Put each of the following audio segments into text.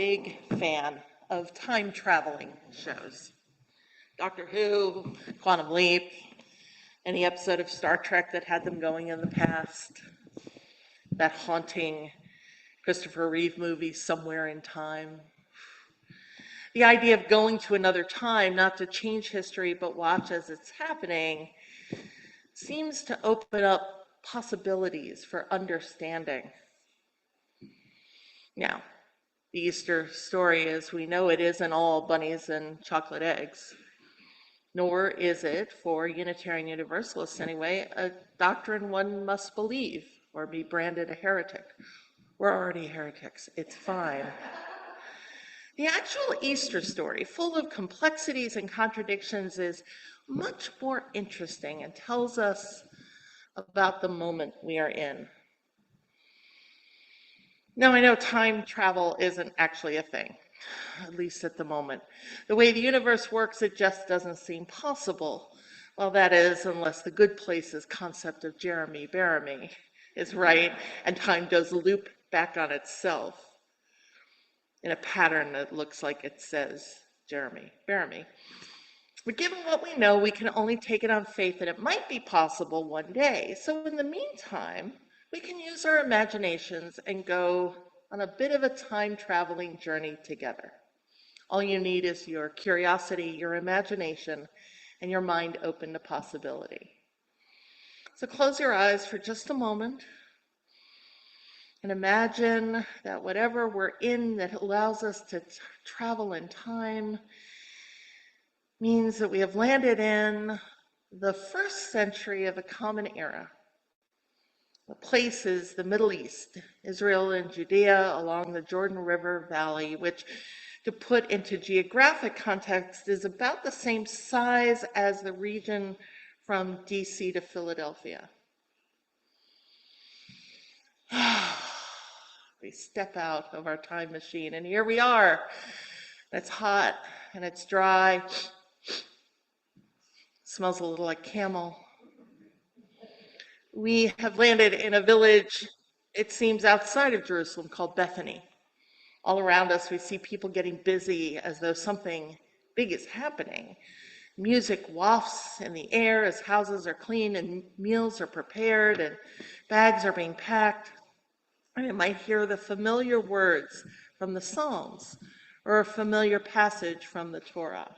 big fan of time traveling shows. Doctor Who, Quantum Leap, any episode of Star Trek that had them going in the past, that haunting Christopher Reeve movie, Somewhere in Time. The idea of going to another time, not to change history, but watch as it's happening, seems to open up possibilities for understanding. Now, the Easter story, as we know it, isn't all bunnies and chocolate eggs, nor is it, for Unitarian Universalists anyway, a doctrine one must believe or be branded a heretic. We're already heretics, it's fine. The actual Easter story, full of complexities and contradictions, is much more interesting and tells us about the moment we are in. Now, I know time travel isn't actually a thing, at least at the moment. The way the universe works, it just doesn't seem possible. Well, that is, unless the Good Places concept of Jeremy Bearimy is right, and time does loop back on itself in a pattern that looks like it says Jeremy Bearimy. But given what we know, we can only take it on faith that it might be possible one day. So in the meantime, we can use our imaginations and go on a bit of a time-traveling journey together. All you need is your curiosity, your imagination, and your mind open to possibility. So close your eyes for just a moment and imagine that whatever we're in that allows us to travel in time means that we have landed in the first century of a common era. The place is the Middle East, Israel and Judea along the Jordan River Valley, which, to put into geographic context, is about the same size as the region from DC to Philadelphia. We step out of our time machine, and here we are. It's hot and it's dry. Smells a little like camel. We have landed in a village, it seems, outside of Jerusalem called Bethany. All around us, we see people getting busy as though something big is happening. Music wafts in the air as houses are cleaned and meals are prepared and bags are being packed. And you might hear the familiar words from the Psalms or a familiar passage from the Torah.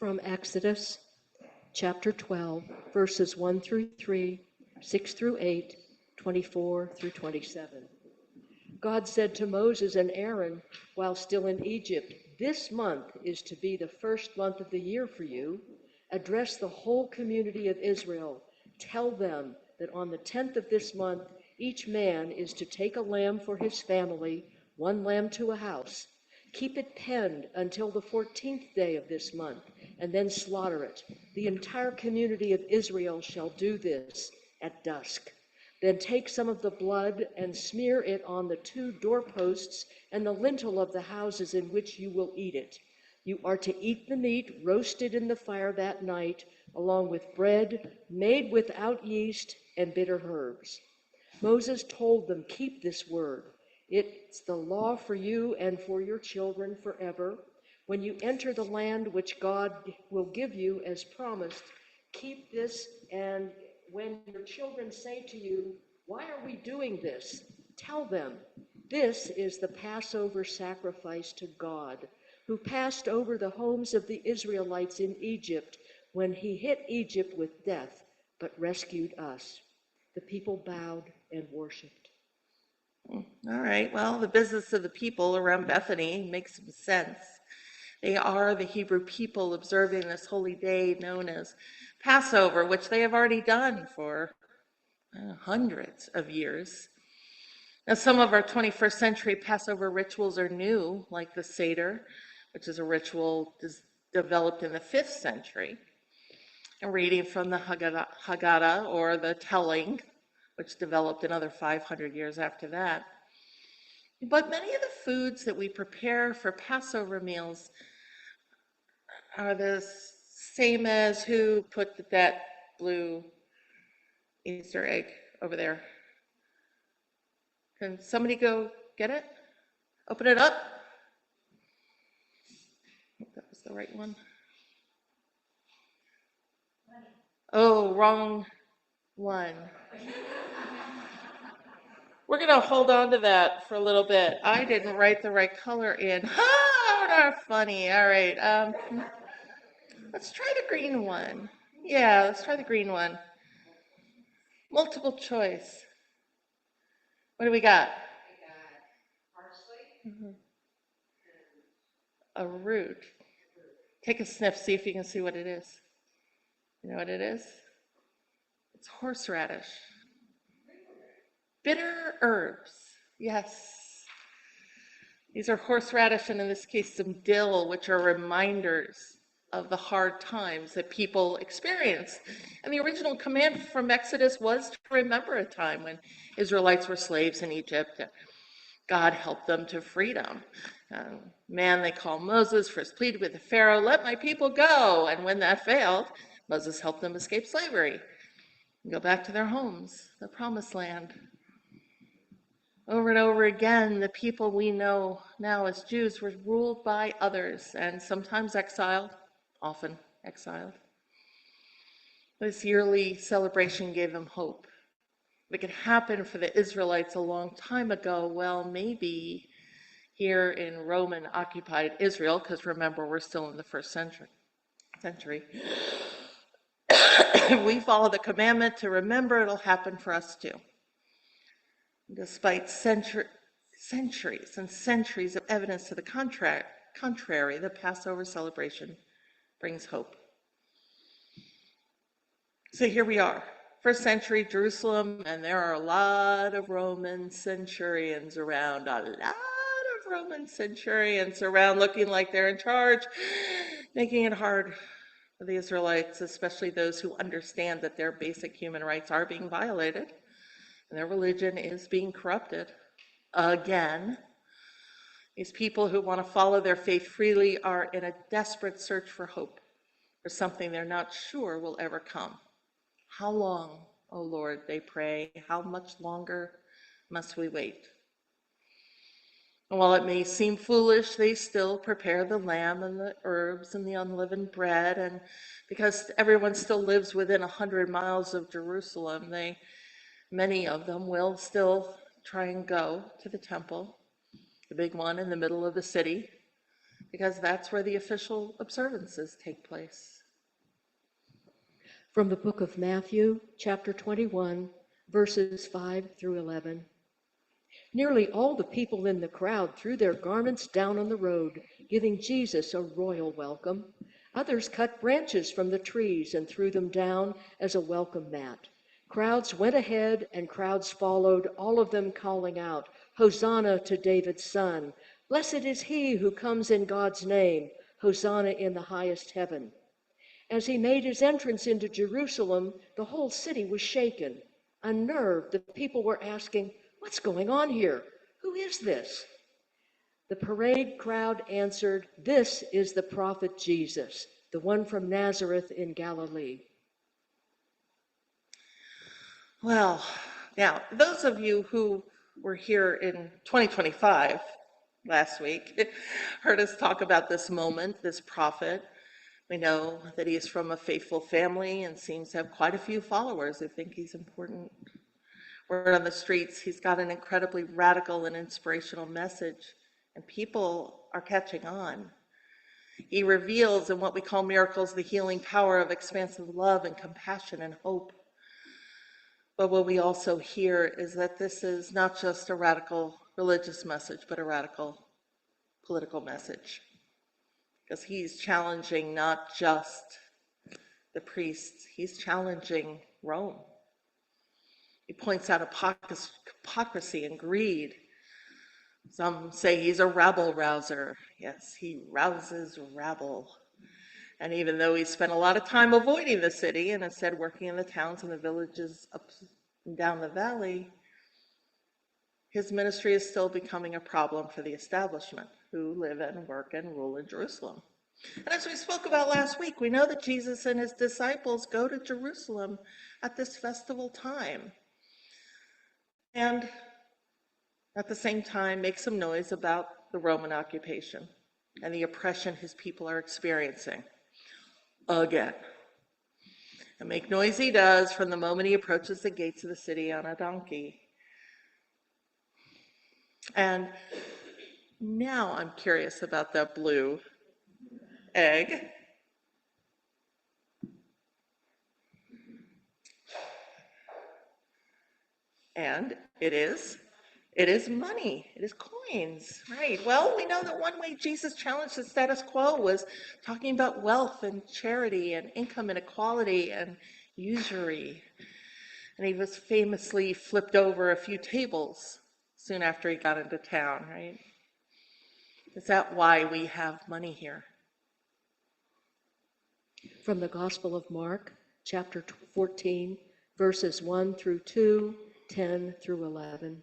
From Exodus chapter 12, verses 1 through 3, 6 through 8, 24 through 27. God said to Moses and Aaron while still in Egypt, "This month is to be the first month of the year for you. Address the whole community of Israel. Tell them that on the 10th of this month, each man is to take a lamb for his family, one lamb to a house. Keep it penned until the 14th day of this month, and then slaughter it. The entire community of Israel shall do this at dusk. Then take some of the blood and smear it on the 2 doorposts and the lintel of the houses in which you will eat it. You are to eat the meat roasted in the fire that night, along with bread made without yeast and bitter herbs." Moses told them, "Keep this word. It's the law for you and for your children forever. When you enter the land which God will give you as promised, keep this, and when your children say to you, 'Why are we doing this?' tell them, 'This is the Passover sacrifice to God, who passed over the homes of the Israelites in Egypt when he hit Egypt with death, but rescued us.'" The people bowed and worshiped. All right, well, the business of the people around Bethany makes some sense. They are the Hebrew people observing this holy day known as Passover, which they have already done for hundreds of years. Now, some of our 21st century Passover rituals are new, like the Seder, which is a ritual developed in the 5th century, and reading from the Haggadah, or the telling, which developed another 500 years after that. But many of the foods that we prepare for Passover meals are the same as who put that blue Easter egg over there. Can somebody go get it? Open it up. I hope that was the right one. Oh, wrong one. We're going to hold on to that for a little bit. I didn't write the right color in. Ha! Not funny. All right. Let's try the green one. Yeah, let's try the green one. Multiple choice. What do we got? Mhm. A root. Take a sniff, see if you can see what it is. You know what it is? It's horseradish. Bitter herbs. Yes. These are horseradish and in this case some dill, which are reminders of the hard times that people experienced. And the original command from Exodus was to remember a time when Israelites were slaves in Egypt. God helped them to freedom. Man they call Moses first pleaded with the Pharaoh, "Let my people go." And when that failed, Moses helped them escape slavery and go back to their homes, the promised land. Over and over again, the people we know now as Jews were ruled by others and sometimes exiled, often exiled. This yearly celebration gave them hope. If it could happen for the Israelites a long time ago, well, maybe here in Roman occupied Israel, because remember, we're still in the first century. We follow the commandment to remember, it'll happen for us too. Despite centuries and centuries of evidence to the contrary, the Passover celebration brings hope. So here we are, first century Jerusalem, and there are a lot of Roman centurions around, looking like they're in charge, making it hard for the Israelites, especially those who understand that their basic human rights are being violated and their religion is being corrupted. Again, these people who want to follow their faith freely are in a desperate search for hope, for something they're not sure will ever come. How long, O Lord, they pray, how much longer must we wait? And while it may seem foolish, they still prepare the lamb and the herbs and the unleavened bread. And because everyone still lives within 100 miles of Jerusalem, many of them will still try and go to the temple, the big one in the middle of the city, because that's where the official observances take place. From the book of Matthew, chapter 21, verses 5 through 11. Nearly all the people in the crowd threw their garments down on the road, giving Jesus a royal welcome. Others cut branches from the trees and threw them down as a welcome mat. Crowds went ahead and crowds followed, all of them calling out, "Hosanna to David's son. Blessed is he who comes in God's name. Hosanna in the highest heaven." As he made his entrance into Jerusalem, the whole city was shaken. Unnerved, the people were asking, "What's going on here? Who is this?" The parade crowd answered, "This is the prophet Jesus, the one from Nazareth in Galilee." Well, now, those of you who were here in 2025, last week, heard us talk about this moment, this prophet. We know that he is from a faithful family and seems to have quite a few followers who think he's important. Word on the streets, he's got an incredibly radical and inspirational message, and people are catching on. He reveals in what we call miracles the healing power of expansive love and compassion and hope. But what we also hear is that this is not just a radical religious message, but a radical political message. Because he's challenging not just the priests, he's challenging Rome. He points out hypocrisy and greed. Some say he's a rabble rouser. Yes, he rouses rabble. And even though he spent a lot of time avoiding the city and instead working in the towns and the villages up and down the valley, his ministry is still becoming a problem for the establishment who live and work and rule in Jerusalem. And as we spoke about last week, we know that Jesus and his disciples go to Jerusalem at this festival time. And at the same time, make some noise about the Roman occupation and the oppression his people are experiencing. Again. And make noise he does from the moment he approaches the gates of the city on a donkey. And now I'm curious about that blue egg. And it is money. It is coins, right? Well, we know that one way Jesus challenged the status quo was talking about wealth and charity and income inequality and usury. And he was famously flipped over a few tables soon after he got into town, right? Is that why we have money here? From the Gospel of Mark, chapter 14, verses 1 through 2, 10 through 11.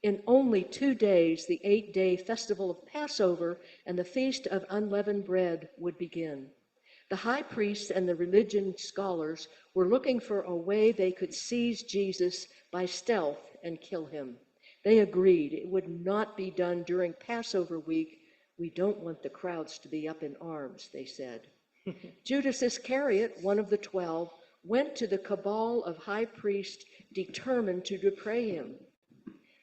In only 2 days, the 8-day festival of Passover and the feast of unleavened bread would begin. The high priests and the religion scholars were looking for a way they could seize Jesus by stealth and kill him. They agreed it would not be done during Passover week. We don't want the crowds to be up in arms, they said. Judas Iscariot, one of the 12, went to the cabal of high priests determined to betray him.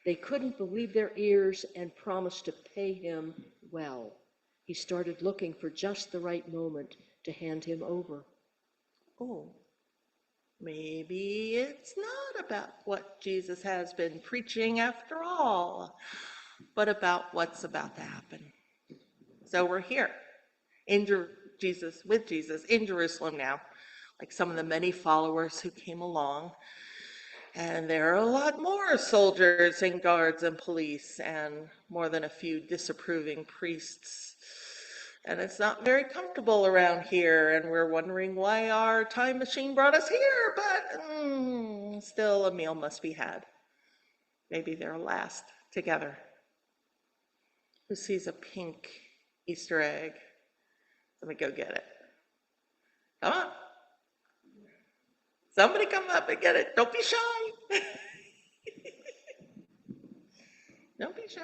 They couldn't believe their ears and promised to pay him well. He started looking for just the right moment to hand him over. Oh, maybe it's not about what Jesus has been preaching after all, but about what's about to happen. So we're here with Jesus in Jerusalem now, like some of the many followers who came along. And there are a lot more soldiers and guards and police and more than a few disapproving priests. And it's not very comfortable around here, and we're wondering why our time machine brought us here, but still a meal must be had. Maybe their last together. Who sees a pink Easter egg? Let me go get it. Come on. Somebody come up and get it. Don't be shy. Don't be shy.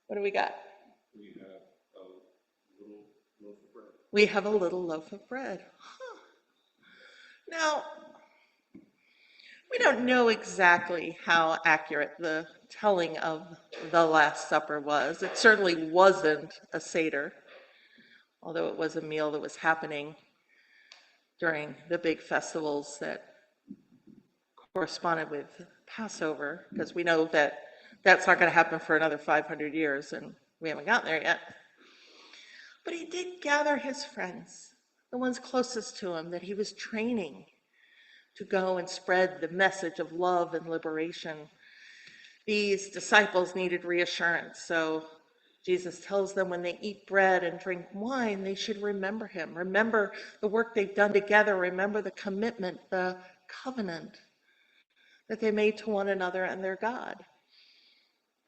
What do we got? We have a little loaf of bread. Huh. Now, we don't know exactly how accurate the telling of the Last Supper was. It certainly wasn't a Seder, although it was a meal that was happening during the big festivals that corresponded with Passover, because we know that that's not going to happen for another 500 years, and we haven't gotten there yet. But he did gather his friends, the ones closest to him that he was training to go and spread the message of love and liberation. These disciples needed reassurance, so Jesus tells them when they eat bread and drink wine, they should remember him, remember the work they've done together, remember the commitment, the covenant that they made to one another and their God.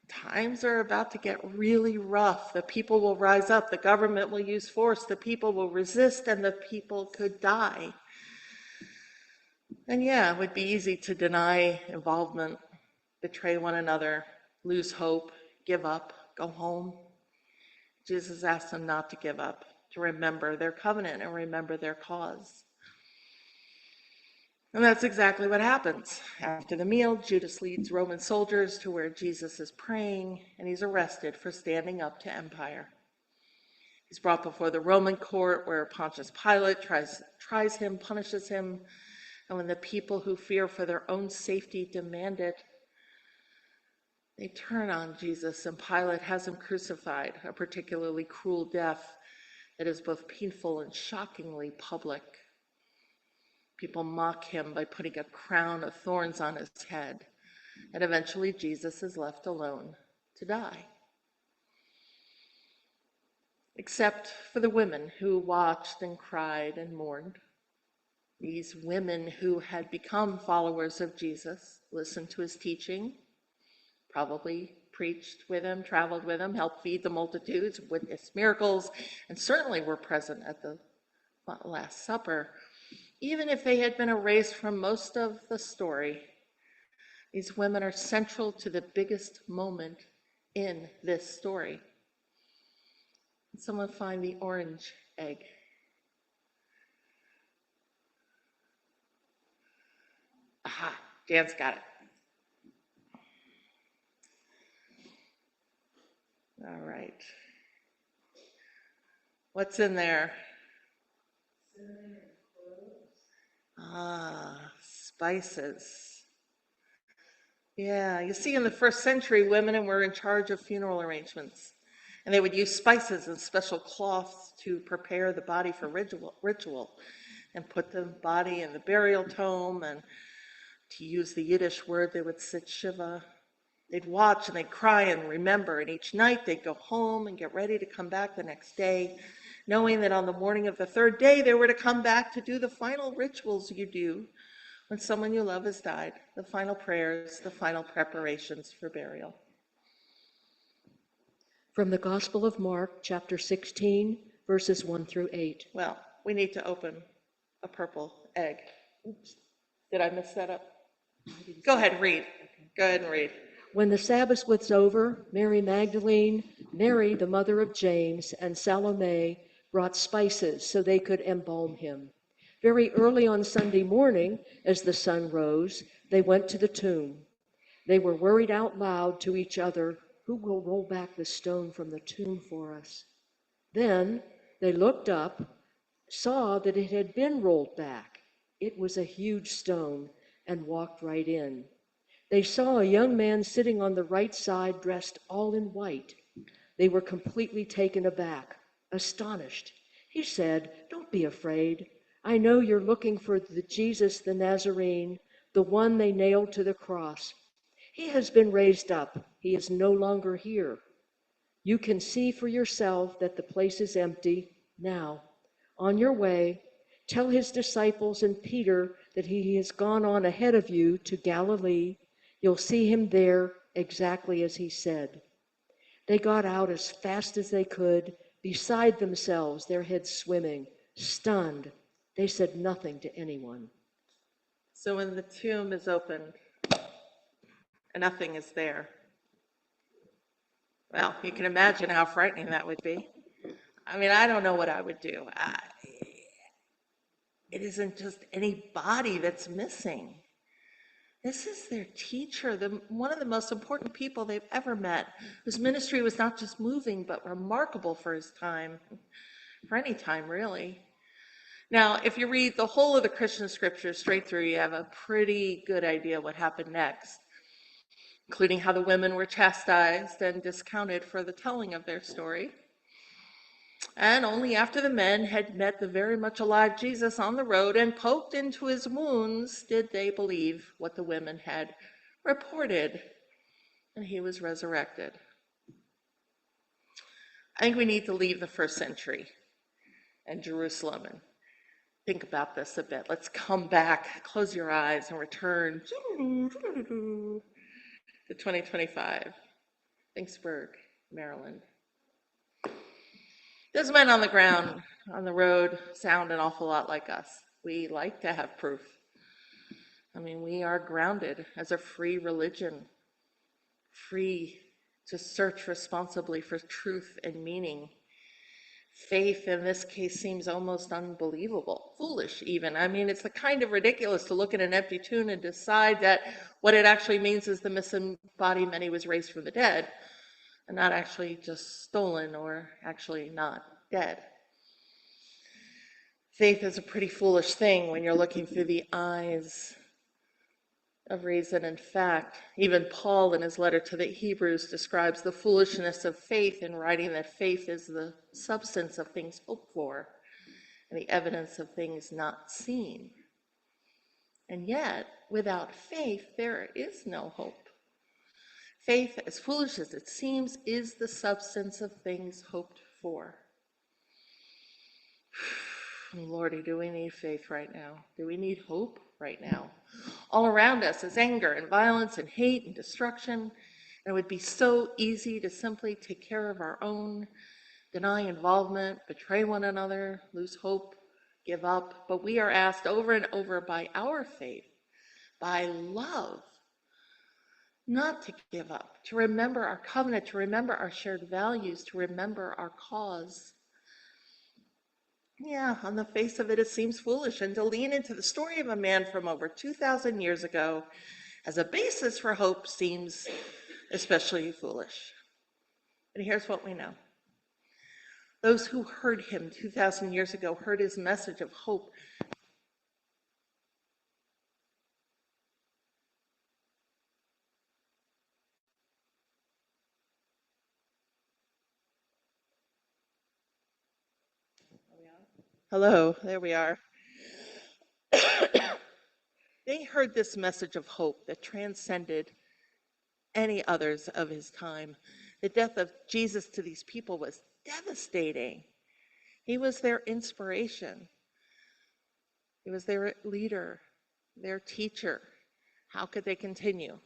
Times are about to get really rough. The people will rise up, the government will use force, the people will resist, and the people could die. And yeah, it would be easy to deny involvement, betray one another, lose hope, give up, go home. Jesus asked them not to give up, to remember their covenant and remember their cause. And that's exactly what happens. After the meal, Judas leads Roman soldiers to where Jesus is praying, and he's arrested for standing up to empire. He's brought before the Roman court where Pontius Pilate tries him, punishes him, and when the people who fear for their own safety demand it, they turn on Jesus, and Pilate has him crucified, a particularly cruel death that is both painful and shockingly public. People mock him by putting a crown of thorns on his head, and eventually Jesus is left alone to die. Except for the women who watched and cried and mourned. These women who had become followers of Jesus, listened to his teaching, probably preached with him, traveled with him, helped feed the multitudes, witnessed miracles, and certainly were present at the Last Supper. Even if they had been erased from most of the story, These women are central to the biggest moment in this story. Can someone find the orange egg? Aha, Dan's got it. All right. What's in there? Ah, spices. Yeah, you see, in the first century, women were in charge of funeral arrangements, and they would use spices and special cloths to prepare the body for ritual and put the body in the burial tomb, and to use the Yiddish word, they would sit shiva. They'd watch and they'd cry and remember, and each night they'd go home and get ready to come back the next day, knowing that on the morning of the third day they were to come back to do the final rituals you do when someone you love has died, the final prayers, the final preparations for burial. From the Gospel of Mark, chapter 16, verses 1 through 8. Well, we need to open a purple egg. Oops, did I mess that up? Go ahead and read. Go ahead and read. When the Sabbath was over, Mary Magdalene, Mary the mother of James, and Salome brought spices so they could embalm him. Very early on Sunday morning, as the sun rose, they went to the tomb. They were worried out loud to each other, "Who will roll back the stone from the tomb for us?" Then they looked up, saw that it had been rolled back. It was a huge stone, and walked right in. They saw a young man sitting on the right side, dressed all in white. They were completely taken aback, astonished. He said, "Don't be afraid. I know you're looking for the Jesus the Nazarene, the one they nailed to the cross. He has been raised up. He is no longer here. You can see for yourself that the place is empty. Now, on your way, tell his disciples and Peter that he has gone on ahead of you to Galilee. You'll see him there exactly as he said." They got out as fast as they could, beside themselves, their heads swimming, stunned. They said nothing to anyone. So when the tomb is opened and nothing is there, well, you can imagine how frightening that would be. I mean, I don't know what I would do. It isn't just any body that's missing. This is their teacher, one of the most important people they've ever met, whose ministry was not just moving, but remarkable for his time, for any time, really. Now, if you read the whole of the Christian scriptures straight through, you have a pretty good idea what happened next, including how the women were chastised and discounted for the telling of their story. And only after the men had met the very much alive Jesus on the road and poked into his wounds did they believe what the women had reported, and he was resurrected. I think we need to leave the first century and Jerusalem and think about this a bit. Let's come back, close your eyes, and return to 2025, Finksburg, Maryland. Those men on the ground, on the road, sound an awful lot like us. We like to have proof. I mean, we are grounded as a free religion, free to search responsibly for truth and meaning. Faith in this case seems almost unbelievable, foolish even. I mean, it's the kind of ridiculous to look at an empty tomb and decide that what it actually means is the missing body many was raised from the dead, and not actually just stolen or actually not dead. Faith is a pretty foolish thing when you're looking through the eyes of reason and fact. Even Paul, in his letter to the Hebrews, describes the foolishness of faith in writing that faith is the substance of things hoped for and the evidence of things not seen. And yet, without faith, there is no hope. Faith, as foolish as it seems, is the substance of things hoped for. Lordy, do we need faith right now? Do we need hope right now? All around us is anger and violence and hate and destruction. And it would be so easy to simply take care of our own, deny involvement, betray one another, lose hope, give up. But we are asked over and over by our faith, by love, not to give up, to remember our covenant, to remember our shared values, to remember our cause. Yeah, on the face of it, it seems foolish, and to lean into the story of a man from over 2,000 years ago as a basis for hope seems especially foolish. But here's what we know. Those who heard him 2,000 years ago heard his message of hope. Hello, there we are. They heard this message of hope that transcended any others of his time. The death of Jesus to these people was devastating. He was their inspiration. He was their leader, their teacher. How could they continue?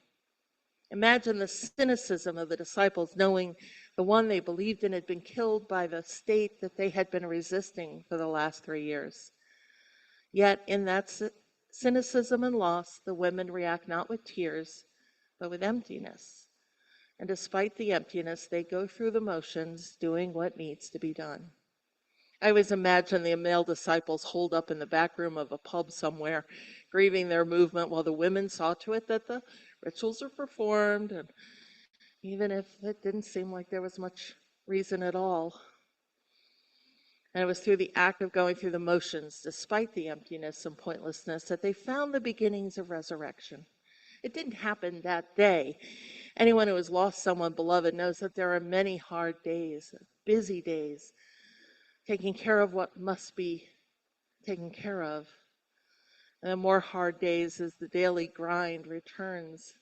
Imagine the cynicism of the disciples knowing the one they believed in had been killed by the state that they had been resisting for the last 3 years. Yet in that cynicism and loss, the women react not with tears, but with emptiness. And despite the emptiness, they go through the motions, doing what needs to be done. I always imagine the male disciples holed up in the back room of a pub somewhere, grieving their movement, while the women saw to it that the rituals were performed, and even if it didn't seem like there was much reason at all. And it was through the act of going through the motions, despite the emptiness and pointlessness, that they found the beginnings of resurrection. It didn't happen that day. Anyone who has lost someone beloved knows that there are many hard days, busy days, taking care of what must be taken care of. And then more hard days as the daily grind returns.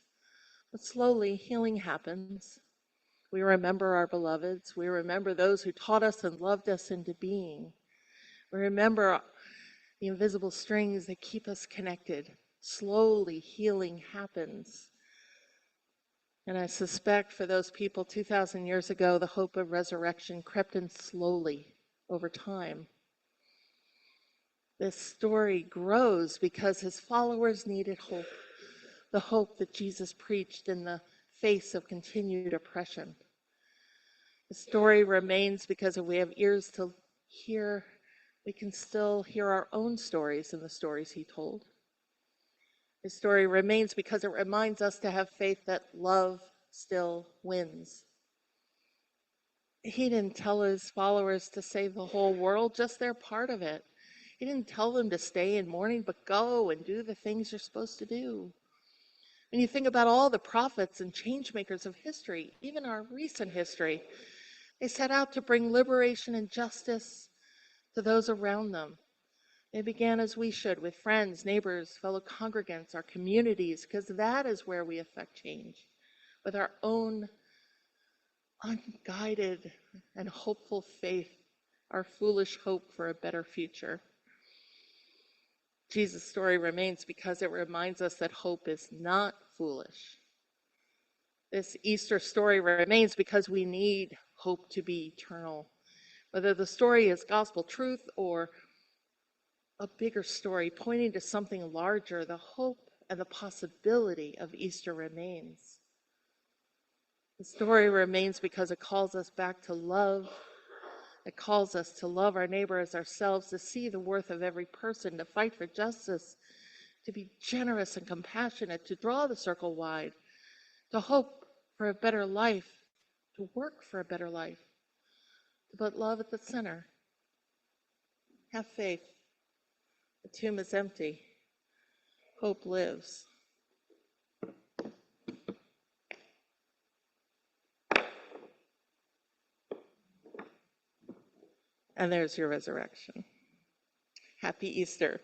But slowly, healing happens. We remember our beloveds. We remember those who taught us and loved us into being. We remember the invisible strings that keep us connected. Slowly, healing happens. And I suspect for those people 2,000 years ago, the hope of resurrection crept in slowly over time. This story grows because his followers needed hope, the hope that Jesus preached in the face of continued oppression. The story remains because if we have ears to hear, we can still hear our own stories in the stories he told. His story remains because it reminds us to have faith that love still wins. He didn't tell his followers to save the whole world, just their part of it. He didn't tell them to stay in mourning, but go and do the things you're supposed to do. When you think about all the prophets and change makers of history, even our recent history, they set out to bring liberation and justice to those around them. They began as we should, with friends, neighbors, fellow congregants, our communities, because that is where we affect change, with our own unguided and hopeful faith, our foolish hope for a better future. Jesus' story remains because it reminds us that hope is not foolish. This Easter story remains because we need hope to be eternal. Whether the story is gospel truth or a bigger story pointing to something larger, the hope and the possibility of Easter remains. The story remains because it calls us back to love. It calls us to love our neighbor as ourselves, to see the worth of every person, to fight for justice, to be generous and compassionate, to draw the circle wide, to hope for a better life, to work for a better life, to put love at the center. Have faith. The tomb is empty. Hope lives. And there's your resurrection. Happy Easter.